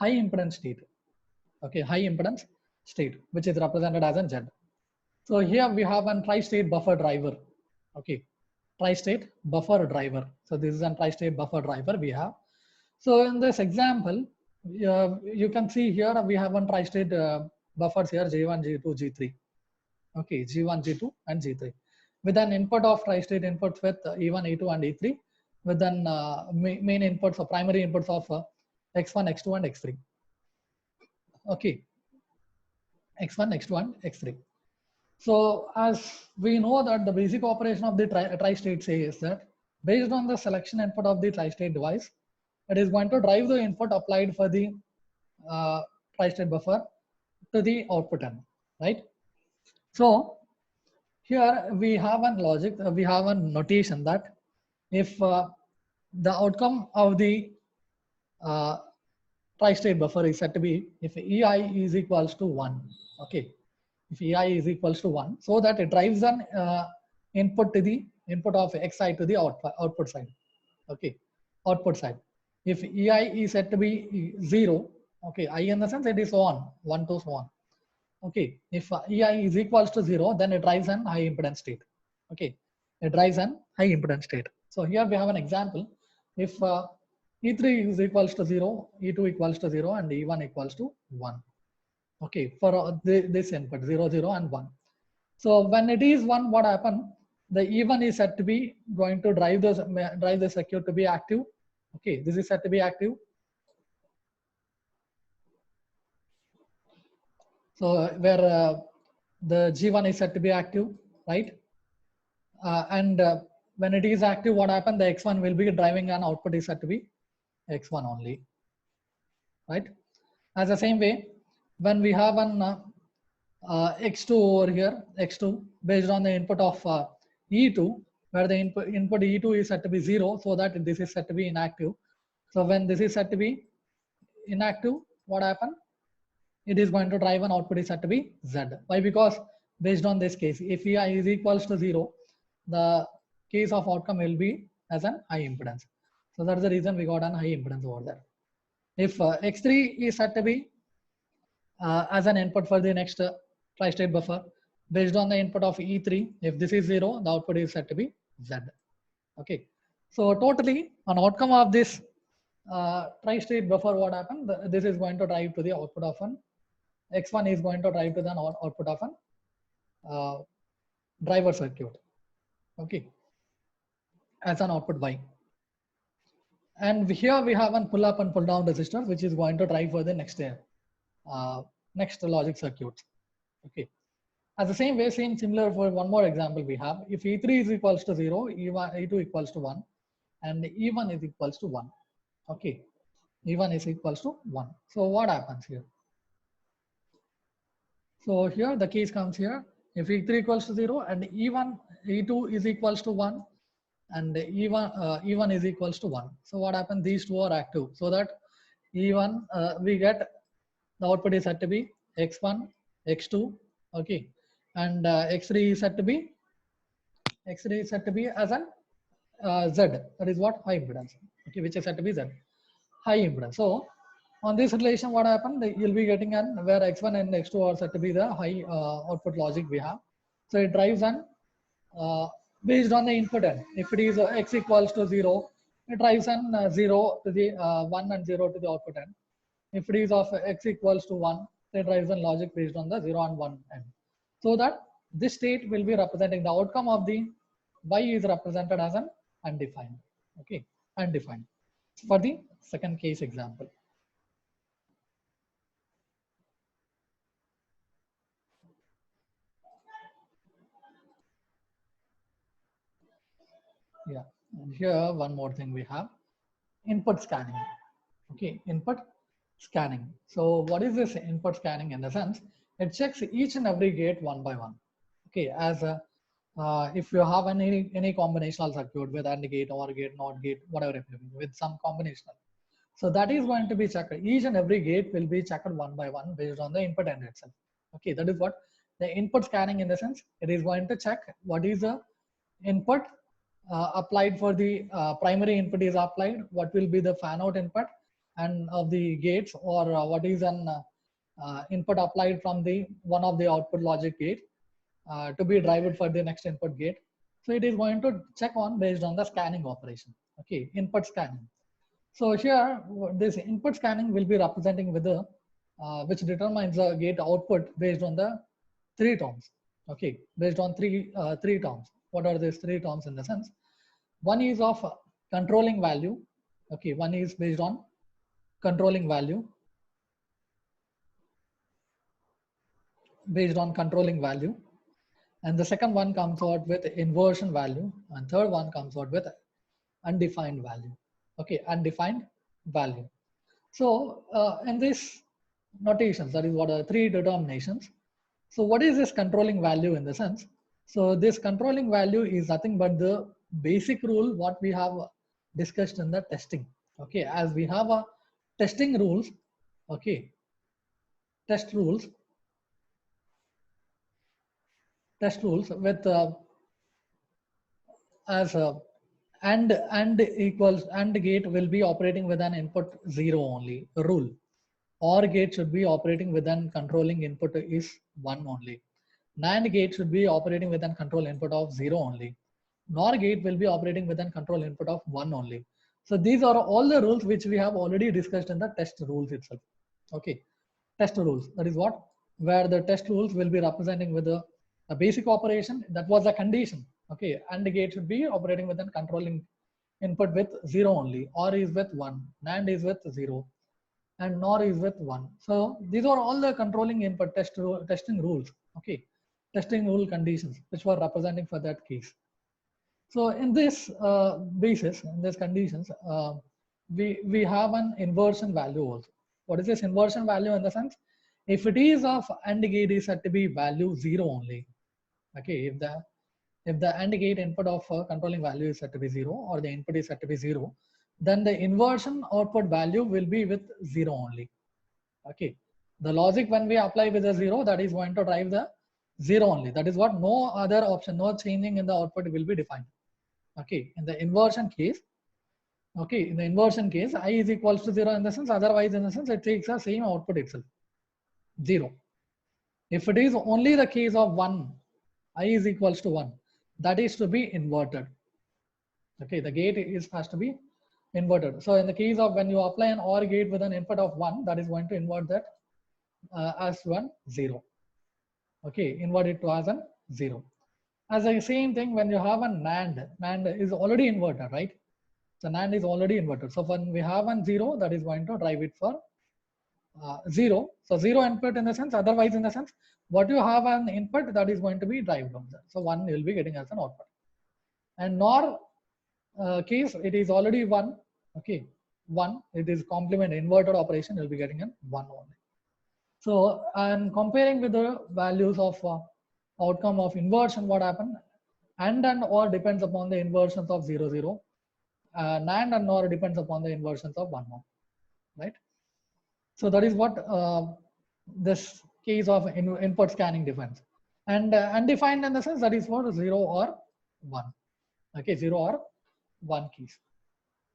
high impedance state. Okay, high impedance state, which is represented as a Z. So here we have a tri-state buffer driver. Okay, tri-state buffer driver. So this is a tri-state buffer driver we have. So in this example, you can see here we have one tri-state buffers here, G1, G2, G3. Okay, G1, G2, and G3 with an input of tri-state inputs with E1, E2, and E3 with an main inputs or primary inputs of X1, X2, and X3. Okay, X1, X2, and X3. So as we know that the basic operation of the tri-state says that based on the selection input of the tri-state device, it is going to drive the input applied for the tri-state buffer to the output end, right? So here we have a logic, we have a notation that if the outcome of the tri-state buffer is said to be if EI is equals to 1, okay, if EI is equals to 1, so that it drives an input to the input of Xi to the output side, okay, output side. If EI is said to be 0, okay, I in the sense it is on, 1 to so on. Okay, if EI is equals to 0, then it drives an high impedance state. Okay, it drives an high impedance state. So here we have an example. If E3 is equals to 0, E2 equals to 0, and E1 equals to 1. Okay, for this input 0, 0, and 1. So when it is 1, what happens? The E1 is said to be going to drive the circuit to be active. Okay, this is said to be active. So where the G1 is said to be active, right? And when it is active, what happens? The X1 will be driving an output is said to be X1 only, right? As the same way, when we have an X2 over here, X2 based on the input of E2, where the input E2 is set to be 0, so that this is set to be inactive. So when this is set to be inactive, what happens? It is going to drive an output is set to be Z. Why? Because based on this case, if EI is equals to 0, the case of outcome will be as an high impedance. So that's the reason we got an high impedance over there. If X3 is set to be as an input for the next tri-state buffer, based on the input of E3, if this is 0, the output is set to be Z. Okay. So totally, an outcome of this tri-state buffer, what happened? This is going to drive to the output of an X1 is going to drive to the output of an driver circuit. Okay, as an output Y. And here we have a pull up and pull down resistor, which is going to drive for the next logic circuit. Okay. As the same way, similar for one more example we have. If E3 is equals to 0, E2 equals to 1, and E1 is equals to 1. Okay. E1 is equals to 1. So what happens here? So here the case comes here. If E3 equals to 0 and E2 is equals to 1 and E1 is equals to 1. So what happens? These two are active. So that E1 we get the output is set to be X1, X2, okay, and X3 is set to be as an Z. That is what high impedance. Okay, which is set to be Z, high impedance. So on this relation, what happened? You'll be getting an where X1 and X2 are set to be the high output logic we have. So it drives an based on the input end. If it is X equals to 0, it drives an 0 to the 1 and 0 to the output end. If it is of X equals to 1, it drives an logic based on the 0 and 1 end. So that this state will be representing the outcome of the Y is represented as an undefined. Okay, undefined. For the second case example. Yeah, and here one more thing we have, input scanning. Okay, input scanning. So what is this input scanning? In the sense, it checks each and every gate one by one. Okay, as if you have any combinational circuit with AND gate, OR gate, NOT gate, whatever it may be, with some combinational. So that is going to be checked. Each and every gate will be checked one by one based on the input end itself. Okay, that is what the input scanning, in the sense, it is going to check what is the input applied for the primary input is applied, what will be the fan out input, and of the gates, or what is an input applied from the one of the output logic gate to be derived for the next input gate. So it is going to check on based on the scanning operation. Okay, input scanning. So here this input scanning will be representing with the which determines the gate output based on the three terms. Okay, based on three terms. What are these three terms in the sense? One is of controlling value. Okay, one is based on controlling value, and the second one comes out with inversion value, and third one comes out with undefined value. Okay, undefined value. So in this notations, that is what are three determinations. So what is this controlling value in the sense? So this controlling value is nothing but the basic rule what we have discussed in the testing. Okay, as we have a testing rules. Okay, test rules with as and equals and gate will be operating with an input 0 only rule. OR gate should be operating with an controlling input is 1 only. NAND gate should be operating with an control input of 0 only. NOR gate will be operating with an control input of 1 only. So these are all the rules which we have already discussed in the test rules itself. Okay, test rules, that is what, where the test rules will be representing with a basic operation, that was a condition. Okay, and the gate should be operating with a controlling input with 0 only, OR is with 1, NAND is with 0, and NOR is with 1. So these are all the controlling input testing rules. Okay, testing rule conditions which were representing for that case. So in this basis, in these conditions, we have an inversion value also. What is this inversion value in the sense? If it is of AND gate is said to be value 0 only. Okay, if the AND gate input of controlling value is set to be 0, or the input is set to be 0, then the inversion output value will be with 0 only. Okay, the logic when we apply with a 0, that is going to drive the 0 only. That is what, no other option, no changing in the output will be defined. Okay, in the inversion case, okay, in the inversion case, I is equals to 0 in the sense, otherwise in the sense it takes the same output itself, 0. If it is only the case of 1, I is equals to 1, that is to be inverted. Okay, the gate is has to be inverted. So in the case of when you apply an OR gate with an input of 1, that is going to invert that as 1, 0. Okay, invert it to as an 0. As the same thing when you have a NAND is already inverted, right? So NAND is already inverted. So when we have a 0, that is going to drive it for 0. So 0 input in the sense, otherwise in the sense, what you have an input, that is going to be derived from that. So 1 will be getting as an output. And NOR case, it is already 1. Okay, 1, it is complement inverted operation, you'll be getting a 1 only. So and comparing with the values of outcome of inversion, what happened? AND and OR depends upon the inversions of 0, 0. NAND and NOR depends upon the inversions of 1, 1, right? So that is what this case of input scanning defines. And undefined in the sense, that is for 0 or 1. Okay, 0 or 1 keys.